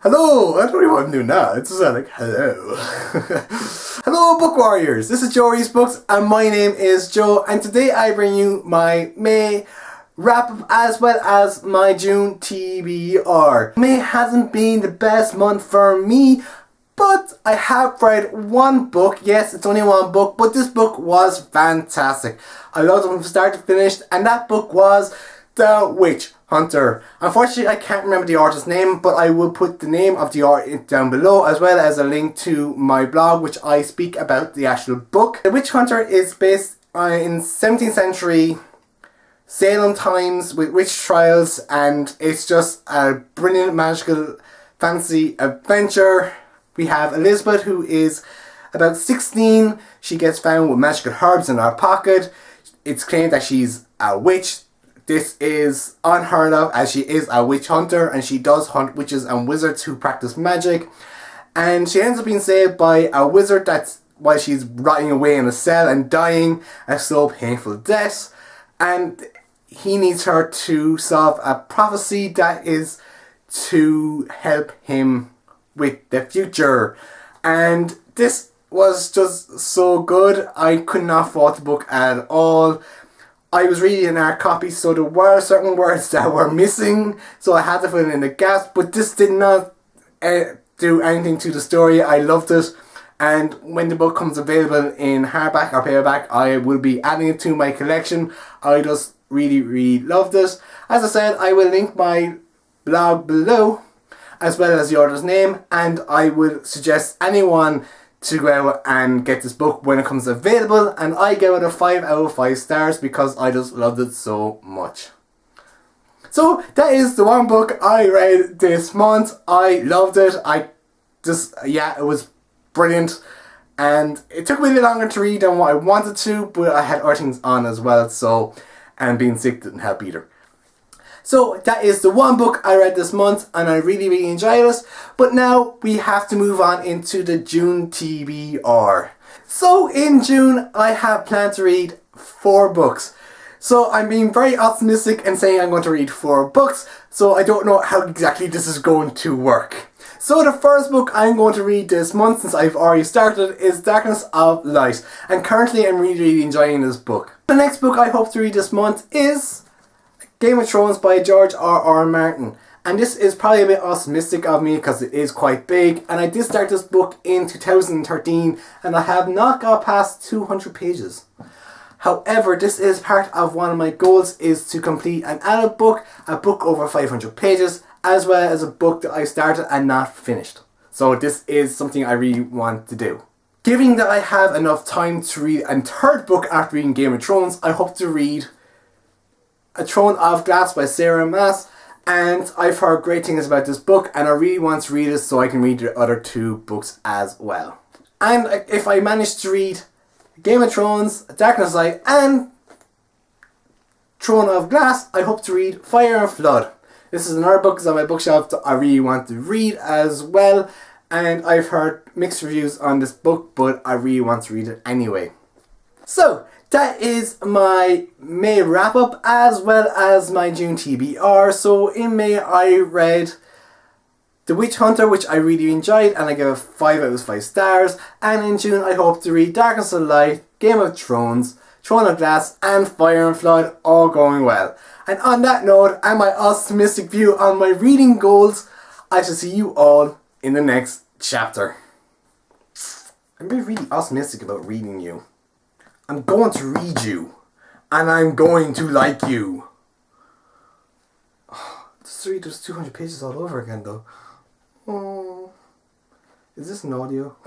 Hello! I don't know what I'm doing now. It's just like, hello. Hello, book warriors. This is Joe Reads Books, and my name is Joe. And today I bring you my May wrap up as well as my June TBR. May hasn't been the best month for me, but I have read one book. Yes, it's only one book, but this book was fantastic. I loved it from start to finish, and that book was The Witch Hunter. Unfortunately, I can't remember the author's name, but I will put the name of the author down below, as well as a link to my blog, which I speak about the actual book. The Witch Hunter is based in 17th century Salem times with witch trials, and it's just a brilliant magical fantasy adventure. We have Elizabeth, who is about 16. She gets found with magical herbs in her pocket. It's claimed that she's a witch. This is unheard of, as she is a witch hunter, and she does hunt witches and wizards who practice magic. And she ends up being saved by a wizard that's while she's rotting away in a cell and dying a slow, painful death. And he needs her to solve a prophecy that is to help him with the future. And this was just so good. I could not fault the book at all. I was reading an hard copy, so there were certain words that were missing, so I had to fill in the gaps, but this did not do anything to the story. I loved it, and when the book comes available in hardback or paperback, I will be adding it to my collection. I just really loved it. As I said, I will link my blog below, as well as the author's name, and I will suggest anyone to go out and get this book when it comes available, and I give it a 5 out of 5 stars because I just loved it so much. So that is the one book I read this month. I loved it. It was brilliant, and it took me a little longer to read than what I wanted to, but I had other things on as well, so, and being sick didn't help either. So that is the one book I read this month, and I really enjoyed it. But now we have to move on into the June TBR. So in June I have planned to read 4 books. So I'm being very optimistic and saying I'm going to read 4 books. So I don't know how exactly this is going to work. So the first book I'm going to read this month, since I've already started, is Darkness of Light. And currently I'm really enjoying this book. The next book I hope to read this month is Game of Thrones by George R.R. Martin. And this is probably a bit optimistic of me because it is quite big, and I did start this book in 2013 and I have not got past 200 pages. However, this is part of one of my goals, is to complete an adult book, a book over 500 pages, as well as a book that I started and not finished. So this is something I really want to do. Given that I have enough time to read a third book after reading Game of Thrones, I hope to read A Throne of Glass by Sarah Maas, and I've heard great things about this book, and I really want to read it so I can read the other 2 books as well. And if I manage to read Game of Thrones, Darkness of Light, and Throne of Glass, I hope to read Fire and Flood. This is another book that's on my bookshelf that I really want to read as well, and I've heard mixed reviews on this book, but I really want to read it anyway. So that is my May wrap up as well as my June TBR. So in May I read The Witch Hunter, which I really enjoyed, and I gave it 5 out of 5 stars. And in June I hope to read Darkness of Light, Game of Thrones, Throne of Glass, and Fire and Flood, all going well. And on that note, and my optimistic view on my reading goals, I shall see you all in the next chapter. I'm being really optimistic about reading you. I'm going to read you, and I'm going to like you. Just read those 200 pages all over again though. Oh, is this an audio?